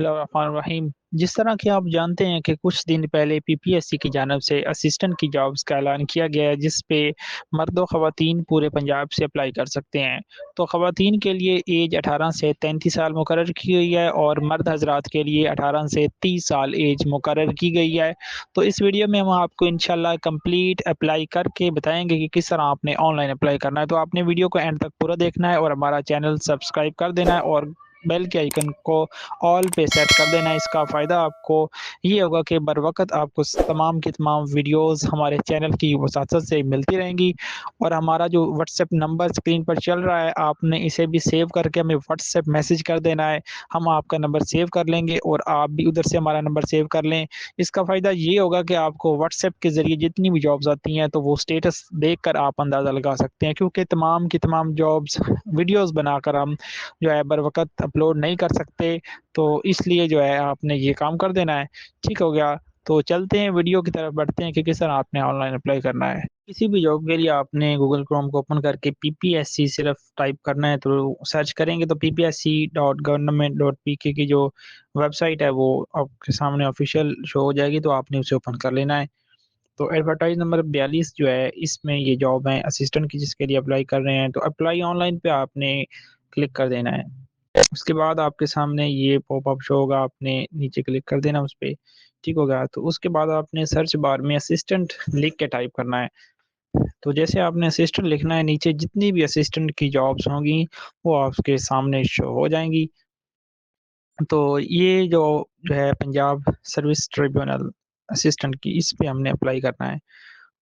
रहीम। जिस तरह कि आप जानते हैं कि कुछ दिन पहले पीपीएससी की जानिब से असिस्टेंट की जॉब्स का ऐलान किया गया है, जिस पे मर्द और ख़वातीन पूरे पंजाब से अप्लाई कर सकते हैं। तो ख़वातीन के लिए एज 18 से 33 साल मुकर्रर की गई है और मर्द हज़रात के लिए 18 से 30 साल एज मुकर्रर की गई है। तो इस वीडियो में हम आपको इंशाल्लाह कंप्लीट अप्लाई करके बताएंगे कि किस तरह आपने ऑनलाइन अप्लाई करना है। तो आपने वीडियो को एंड तक पूरा देखना है और हमारा चैनल सब्सक्राइब कर देना है और बेल के आइकन को ऑल पे सेट कर देना है। इसका फ़ायदा आपको ये होगा कि बर वक़्त आपको तमाम की तमाम वीडियोज़ हमारे चैनल की वसातत से मिलती रहेंगी। और हमारा जो व्हाट्सएप नंबर स्क्रीन पर चल रहा है, आपने इसे भी सेव करके हमें व्हाट्सएप मैसेज कर देना है। हम आपका नंबर सेव कर लेंगे और आप भी उधर से हमारा नंबर सेव कर लें। इसका फ़ायदा ये होगा कि आपको व्हाट्सएप के ज़रिए जितनी भी जॉब्स आती हैं, तो वो स्टेटस देखकर आप अंदाज़ा लगा सकते हैं, क्योंकि तमाम की तमाम जॉब्स वीडियोज़ बनाकर हम जो है बर वक़्त अपलोड नहीं कर सकते। तो इसलिए जो है आपने ये काम कर देना है। ठीक हो गया? तो चलते हैं वीडियो की तरफ बढ़ते हैं कि किस तरह आपने ऑनलाइन अप्लाई करना है। किसी भी जॉब के लिए आपने गूगल क्रोम को ओपन करके पीपीएससी सिर्फ़ टाइप करना है, तो सर्च करेंगे तो ppsc.government.pk की जो वेबसाइट है वो आपके सामने ऑफ़िशियल शो हो जाएगी, तो आपने उसे ओपन कर लेना है। तो एडवर्टाइज़ नंबर 42 जो है, इसमें ये जॉब है असिस्टेंट की, जिसके लिए अप्लाई कर रहे हैं। तो अप्लाई ऑनलाइन पे आपने क्लिक कर देना है। उसके बाद आपके सामने ये पॉपअप शो होगा, आपने नीचे क्लिक कर देना उस पे, ठीक हो गया? तो उसके बाद आपने सर्च बार में असिस्टेंट लिख के टाइप करना है। तो जैसे आपने असिस्टेंट लिखना है, नीचे जितनी भी असिस्टेंट की जॉब्स होंगी, वो आपके सामने शो हो जाएँगी। तो ये जो है पंजाब सर्विस ट्रिब्यूनल असिस्टेंट की, इस पे हमने अप्लाई करना है।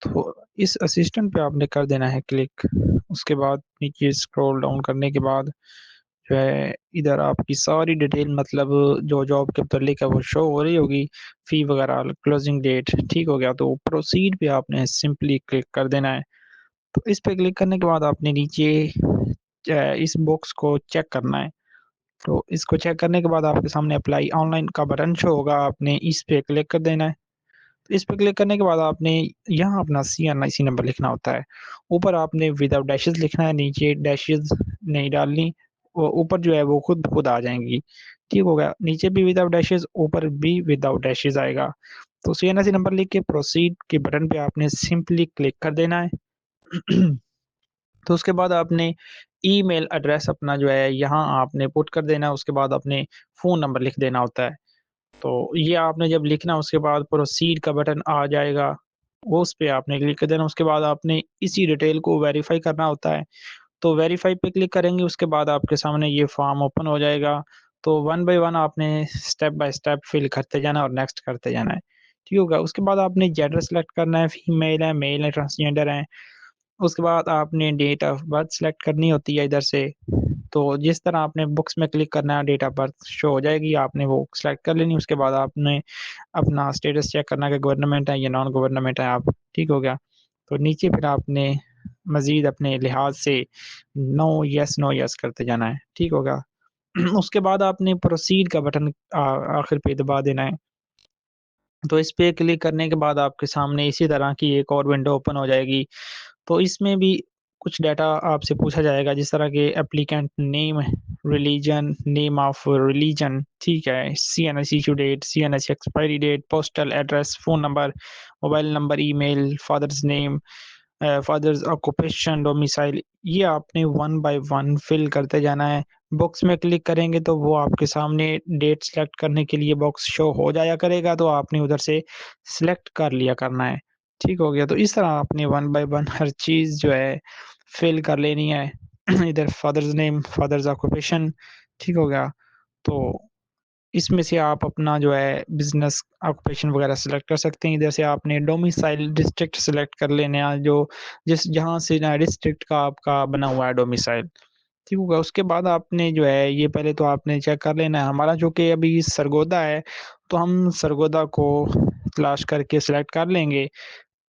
तो इस असिस्टेंट पे आपने कर देना है क्लिक। उसके बाद नीचे स्क्रॉल डाउन करने के बाद जो है इधर आपकी सारी डिटेल, मतलब जो जॉब के मुतालिक है वो शो हो रही होगी, फ़ी वगैरह, क्लोजिंग डेट, ठीक हो गया? तो प्रोसीड पे आपने सिंपली क्लिक कर देना है। तो इस पे क्लिक करने के बाद आपने नीचे इस बॉक्स को चेक करना है। तो इसको चेक करने के बाद आपके सामने अप्लाई ऑनलाइन का बटन शो होगा, आपने इस पे क्लिक कर देना है। तो इस पे क्लिक करने के बाद आपने यहाँ अपना सीएनआईसी नंबर लिखना होता है। ऊपर आपने विदाउट डैशेज़ लिखना है, नीचे डैशेज़ नहीं डालनी। वो ऊपर जो है वो खुद ब खुद आ जाएँगी। ठीक हो गया? नीचे भी विदाउट डैशेज़, ऊपर भी विदाउट डैशेज़ आएगा। तो सीएनआईसी नंबर लिख के प्रोसीड के बटन पे आपने सिंपली क्लिक कर देना है। तो उसके बाद आपने ईमेल एड्रेस अपना जो है यहाँ आपने पुट कर देना है, उसके बाद अपने फ़ोन नंबर लिख देना होता है। तो ये आपने जब लिखना, उसके बाद प्रोसीड का बटन आ जाएगा, वो उस पे आपने क्लिक कर देना। उसके बाद आपने इसी डिटेल को वेरीफ़ाई करना होता है। तो वेरीफ़ाई पे क्लिक करेंगे, उसके बाद आपके सामने ये फ़ॉर्म ओपन हो जाएगा। तो वन बाय वन आपने स्टेप बाय स्टेप फिल करते जाना है और नेक्स्ट करते जाना है। ठीक होगा? उसके बाद आपने जेंडर सेलेक्ट करना है, फीमेल है, मेल है, ट्रांसजेंडर है। उसके बाद आपने डेट ऑफ बर्थ सेलेक्ट करनी होती है इधर से। तो जिस तरह आपने बुक्स में क्लिक करना है, डेट ऑफ बर्थ शो हो जाएगी, आपने वो सेलेक्ट कर लेनी। उसके बाद आपने अपना स्टेटस चेक करना है कि गवर्नमेंट है या नॉन गवर्नमेंट है आप, ठीक हो गया? तो नीचे फिर आपने मज़ीद अपने लिहाज से नो येस करते जाना है, ठीक हो गया? उसके बाद आपने प्रोसीड का बटन आखिर पे दबा देना है। तो इस पे क्लिक करने के बाद आपके सामने इसी तरह की एक और विंडो ओपन हो जाएगी। तो इसमें भी कुछ डाटा आपसे पूछा जाएगा, जिस तरह के applicant name, religion, name of religion, ठीक है? CNS issue date, CNS expiry date, postal address, phone number, mobile number, email, father's name, father's occupation, domicile, ये आपने वन बाय वन फिल करते जाना है। बॉक्स में क्लिक करेंगे तो वो आपके सामने डेट सेलेक्ट करने के लिए बॉक्स शो हो जाया करेगा, तो आपने उधर से सेलेक्ट कर लिया करना है। ठीक हो गया? तो इस तरह आपने वन बाय वन हर चीज़ जो है फिल कर लेनी है। इधर फादर्स नेम, फादर्स ऑक्यूपेशन, ठीक हो गया? तो इसमें से आप अपना जो है बिज़नेस ऑक्यूपेशन वगैरह सेलेक्ट कर सकते हैं। इधर से आपने डोमिसाइल डिस्ट्रिक्ट सेलेक्ट कर लेना है, जो जिस जहाँ से ना डिस्ट्रिक्ट का आपका बना हुआ है डोमिसाइल, ठीक होगा? उसके बाद आपने जो है ये पहले तो आपने चेक कर लेना है, हमारा जो कि अभी सरगोदा है, तो हम सरगोदा को तलाश करके सेलेक्ट कर लेंगे।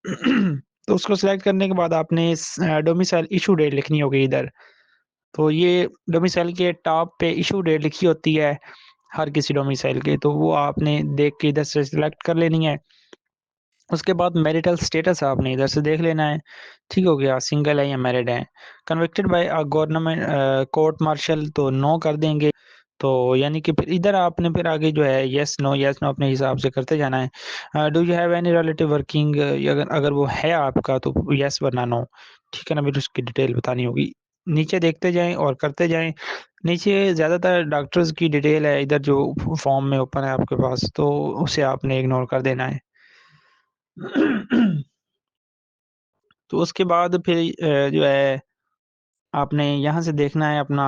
तो उसको सेलेक्ट करने के बाद आपने डोमिसाइल इश्यू डेट लिखनी होगी इधर। तो ये डोमिसाइल के टॉप पे इश्यू डेट लिखी होती है हर किसी डोमिसाइल के, तो वो आपने देख के इधर से सिलेक्ट कर लेनी है। उसके बाद मैरिटल स्टेटस आपने इधर से देख लेना है, ठीक हो गया? सिंगल है या मैरिड है। Convicted by a government court martial, तो नो कर देंगे। तो यानी कि फिर इधर आपने फिर आगे जो है येस नो अपने हिसाब से करते जाना है। Do you have any relative working, अगर अगर वो है आपका तो येस वरना नो, ठीक है ना? फिर उसकी डिटेल बतानी होगी। नीचे देखते जाएँ और करते जाएँ। नीचे ज़्यादातर डॉक्टर्स की डिटेल है, इधर जो फॉर्म में ओपन है आपके पास, तो उसे आपने इग्नोर कर देना है। तो उसके बाद फिर जो है आपने यहाँ से देखना है अपना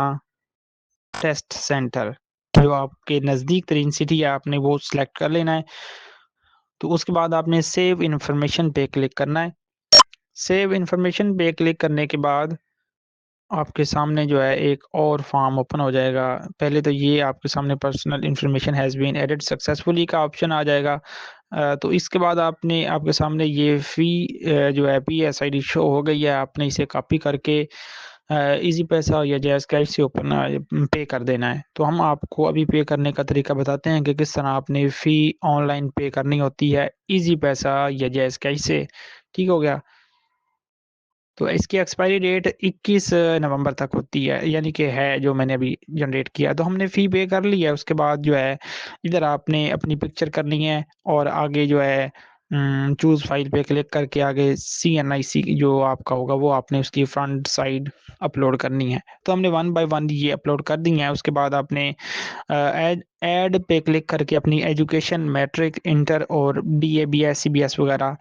टेस्ट सेंटर, जो आपके नज़दीक तरीन सिटी है आपने वो सिलेक्ट कर लेना है। तो उसके बाद आपने सेव इन्फॉर्मेशन पे क्लिक करना है। सेव इन्फॉर्मेशन पे क्लिक करने के बाद आपके सामने जो है एक और फॉर्म ओपन हो जाएगा। पहले तो ये आपके सामने personal information has been added successfully का ऑप्शन आ जाएगा। तो इसके बाद आपने आपके सामने ये जो है पीएसआईडी शो हो गई है, आपने इसे कॉपी करके ईज़ी पैसा या जैज़ कैश से पे कर देना है। तो हम आपको अभी पे करने का तरीका बताते हैं कि किस तरह आपने फ़ी ऑनलाइन पे करनी होती है, ईज़ी पैसा या जैज़ कैश से। ठीक हो गया? तो इसकी एक्सपायरी डेट 21 नवंबर तक होती है, यानी कि है जो मैंने अभी जनरेट किया। तो हमने फ़ी पे कर ली है, उसके बाद जो है इधर आपने अपनी पिक्चर करनी है और आगे जो है चूज़ फ़ाइल पे क्लिक करके आगे सीएनआईसी जो आपका होगा वो आपने उसकी फ्रंट साइड अपलोड करनी है। तो हमने वन बाय वन ये अपलोड कर दी है। उसके बाद आपने ऐड ऐड पे क्लिक करके अपनी एजुकेशन, मैट्रिक, इंटर और बीए, बीएससी, सीबीएस वगैरह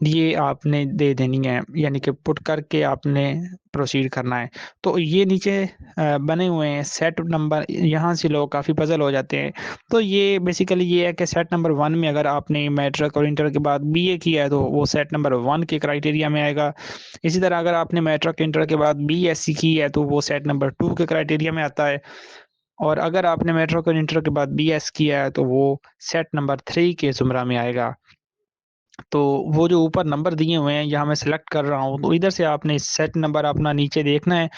ये आपने दे देनी है, यानी कि पुट करके आपने प्रोसीड करना है। तो ये नीचे बने हुए हैं सेट नंबर, यहाँ से लोग काफ़ी पज़ल हो जाते हैं। तो ये बेसिकली ये है कि सेट नंबर 1 में अगर आपने मैट्रिक और इंटर के बाद बीए किया है तो वो सेट नंबर 1 के क्राइटेरिया में आएगा। इसी तरह अगर आपने मैट्रिक, इंटर के बाद बीएससी की है तो वो सेट नंबर 2 के क्राइटेरिया में आता है। और अगर आपने मैट्रिक और इंटर के बाद बीएस किया है तो वो सेट नंबर 3 के ज़ुमरा में आएगा। तो वो जो ऊपर नंबर दिए हुए हैं, यहाँ मैं सिलेक्ट कर रहा हूँ, तो इधर से आपने सेट नंबर अपना नीचे देखना है,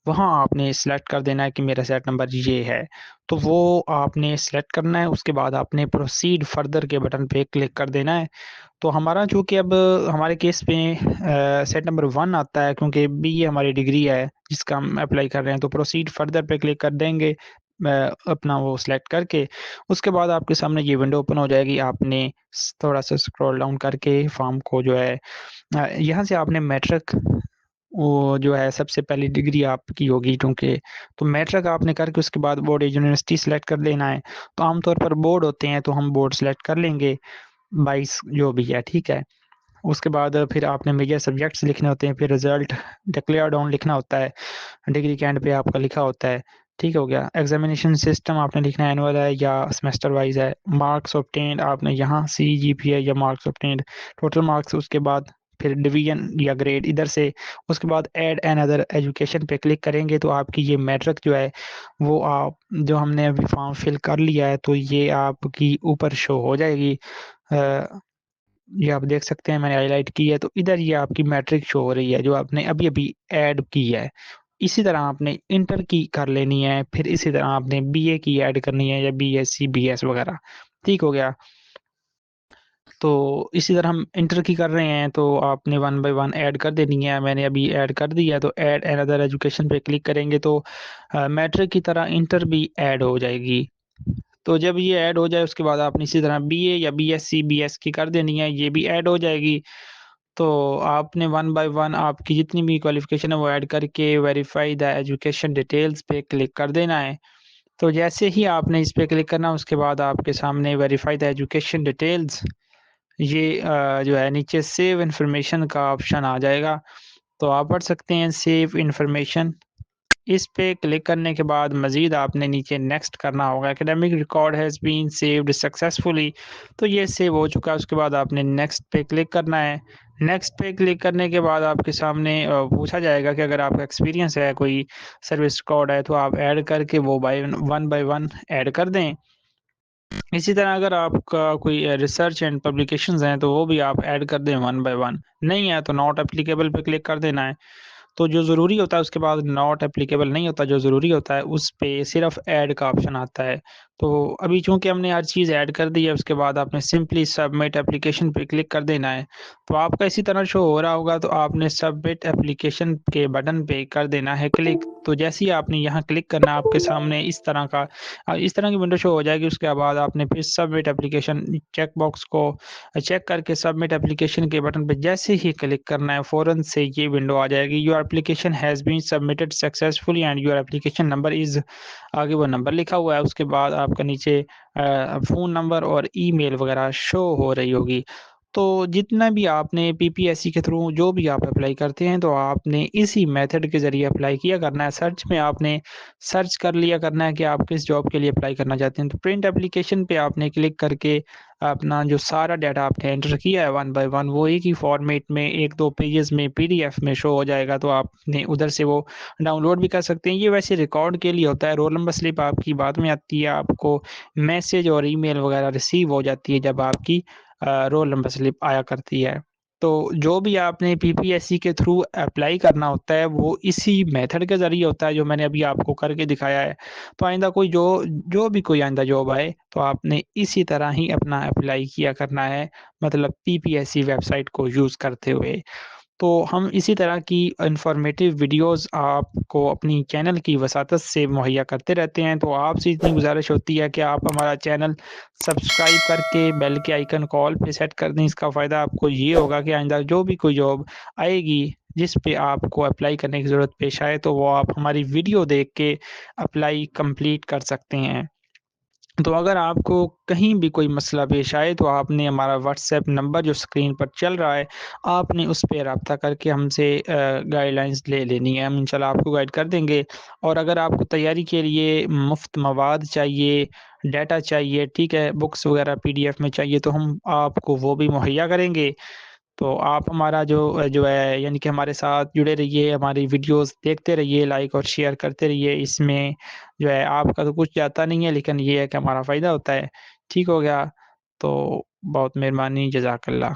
वहाँ आपने सिलेक्ट कर देना है कि मेरा सेट नंबर ये है। तो वो आपने सिलेक्ट करना है, उसके बाद आपने प्रोसीड फर्दर के बटन पे क्लिक कर देना है। तो हमारा चूँकि अब हमारे केस में सेट नंबर 1 आता है क्योंकि बीए हमारी डिग्री है जिसका हम अप्लाई कर रहे हैं, तो प्रोसीड फर्दर पे क्लिक कर देंगे अपना वो सिलेक्ट करके। उसके बाद आपके सामने ये विंडो ओपन हो जाएगी। आपने थोड़ा-सा स्क्रॉल डाउन करके फॉर्म को जो है यहाँ से आपने मैट्रिक वो जो है सबसे पहली डिग्री आपकी होगी क्योंकि तो मैट्रिक आपने करके उसके बाद बोर्ड या यूनिवर्सिटी सिलेक्ट कर लेना है। तो आमतौर पर बोर्ड होते हैं तो हम बोर्ड सिलेक्ट कर लेंगे, 22 जो भी है, ठीक है? उसके बाद फिर आपने मेजर सब्जेक्ट्स लिखने होते हैं, फिर रिज़ल्ट डिक्लेयर्ड ऑन लिखना होता है, डिग्री के एंड पे आपका लिखा होता है, ठीक हो गया। एग्ज़ामिनेशन सिस्टम आपने लिखना है एनुअल है या सेमेस्टर वाइज़ है, मार्क्स ऑब्टेन्ड आपने यहाँ सीजीपीए या मार्क्स ऑब्टेन्ड, टोटल मार्क्स, उसके बाद फिर डिवीज़न या ग्रेड इधर से, उसके बाद ऐड एंड अदर एजुकेशन पे क्लिक करेंगे तो आपकी ये मैट्रिक जो है वो आप जो हमने अभी फॉर्म फिल कर लिया है तो ये आपकी ऊपर शो हो जाएगी। अ ये आप देख सकते हैं मैंने हाइलाइट की है, तो इधर ये आपकी मैट्रिक शो हो रही है जो आपने अभी-अभी ऐड की है। इसी तरह आपने इंटर की कर लेनी है, फिर इसी तरह आपने बीए की ऐड करनी है या बीएससी, बीएस वगैरह, ठीक हो गया? तो इसी तरह हम इंटर की कर रहे हैं तो आपने वन बाय वन ऐड कर देनी है। मैंने अभी ऐड कर दी है तो ऐड अनदर एजुकेशन पे क्लिक करेंगे तो मैट्रिक की तरह इंटर भी ऐड हो जाएगी। तो जब ये ऐड हो जाए उसके बाद आपने इसी तरह बीए या बीएससी, बीएस की कर देनी है, ये भी ऐड हो जाएगी। तो आपने वन बाय वन आपकी जितनी भी क्वालिफ़िकेशन है वो ऐड करके वेरीफाई द एजुकेशन डिटेल्स पे क्लिक कर देना है। तो जैसे ही आपने इस पे क्लिक करना उसके बाद आपके सामने वेरीफाई द एजुकेशन डिटेल्स ये जो है नीचे सेव इन्फॉर्मेशन का ऑप्शन आ जाएगा। तो आप पढ़ सकते हैं सेव इन्फॉर्मेशन, इस पे क्लिक करने के बाद मज़ीद आपने नीचे नेक्स्ट करना होगा। Academic record has been saved successfully, तो ये सेव हो चुका है। उसके बाद आपने नेक्स्ट पे क्लिक करना है। नेक्स्ट पे क्लिक करने के बाद आपके सामने पूछा जाएगा कि अगर आपका एक्सपीरियंस है, कोई सर्विस रिकॉर्ड है तो आप ऐड करके वो वन बाय वन ऐड कर दें। इसी तरह अगर आपका कोई रिसर्च एंड पब्लिकेशंस हैं तो वो भी आप ऐड कर दें वन बाय वन। नहीं है तो नॉट एप्लीकेबल पे क्लिक कर देना है। तो जो ज़रूरी होता है उसके बाद नॉट एप्लीकेबल नहीं होता, जो ज़रूरी होता है उस पे सिर्फ़ ऐड का ऑप्शन आता है। तो अभी चूँकि हमने हर चीज़ ऐड कर दी है, उसके बाद आपने सिंपली सबमिट एप्लीकेशन पे क्लिक कर देना है। तो आपका इसी तरह शो हो रहा होगा, तो आपने सबमिट एप्लीकेशन के बटन पे कर देना है क्लिक। तो जैसे ही आपने यहाँ क्लिक करना है, आपके सामने इस तरह की विंडो शो हो जाएगी। उसके बाद आपने फिर सबमिट एप्लीकेशन चेक बॉक्स को चेक करके सबमिट एप्लीकेशन के बटन पे जैसे ही क्लिक करना है, फ़ौरन से ये विंडो आ जाएगी, your application has been submitted successfully and your application number is, आगे वो नंबर लिखा हुआ है। उसके बाद आपका नीचे फ़ोन नंबर और ईमेल वगैरह शो हो रही होगी। तो जितना भी आपने पीपीएससी के थ्रू जो भी आप अप्लाई करते हैं, तो आपने इसी मेथड के ज़रिए अप्लाई किया करना है। सर्च में आपने सर्च कर लिया करना है कि आप किस जॉब के लिए अप्लाई करना चाहते हैं। तो प्रिंट एप्लीकेशन पे आपने क्लिक करके अपना जो सारा डाटा आपने एंटर किया है वन बाय वन, वो एक ही फॉर्मेट में 1-2 पेजेज़ में पीडीएफ में शो हो जाएगा। तो आपने उधर से वो डाउनलोड भी कर सकते हैं। ये वैसे रिकॉर्ड के लिए होता है, रोल नंबर स्लिप आपकी बाद में आती है, आपको मैसेज और ईमेल वगैरह रिसीव हो जाती है जब आपकी रोल नंबर स्लिप आया करती है। तो जो भी आपने पीपीएससी के थ्रू अप्लाई करना होता है, वो इसी मेथड के ज़रिए होता है जो मैंने अभी आपको करके दिखाया है। तो आइंदा कोई जो जो भी कोई आइंदा जॉब आए, तो आपने इसी तरह ही अपना अप्लाई किया करना है, मतलब पीपीएससी वेबसाइट को यूज़ करते हुए। तो हम इसी तरह की इन्फॉर्मेटिव वीडियोज़ आपको अपनी चैनल की वसातत से मुहैया करते रहते हैं। तो आपसे इतनी गुज़ारिश होती है कि आप हमारा चैनल सब्सक्राइब करके बेल के आइकन को ऑल पे सेट कर दें। इसका फ़ायदा आपको ये होगा कि आइंदा जो भी कोई जॉब आएगी, जिस पे आपको अप्लाई करने की ज़रूरत पेश आए, तो वो आप हमारी वीडियो देख के अप्लाई कंप्लीट कर सकते हैं। तो अगर आपको कहीं भी कोई मसला पेश आए, तो आपने हमारा व्हाट्सएप नंबर जो स्क्रीन पर चल रहा है, आपने उस पे राब्ता करके हमसे गाइडलाइंस ले लेनी है। हम इंशाल्लाह आपको गाइड कर देंगे। और अगर आपको तैयारी के लिए मुफ़्त मवाद चाहिए, डाटा चाहिए, ठीक है, बुक्स वगैरह पीडीएफ में चाहिए, तो हम आपको वो भी मुहैया करेंगे। तो आप हमारा जो है यानी कि हमारे साथ जुड़े रहिए, हमारी वीडियोज़ देखते रहिए, लाइक और शेयर करते रहिए। इसमें जो है आपका तो कुछ जाता नहीं है, लेकिन ये है कि हमारा फ़ायदा होता है। ठीक हो गया? तो बहुत मेहरबानी, जज़ाकल्लाह।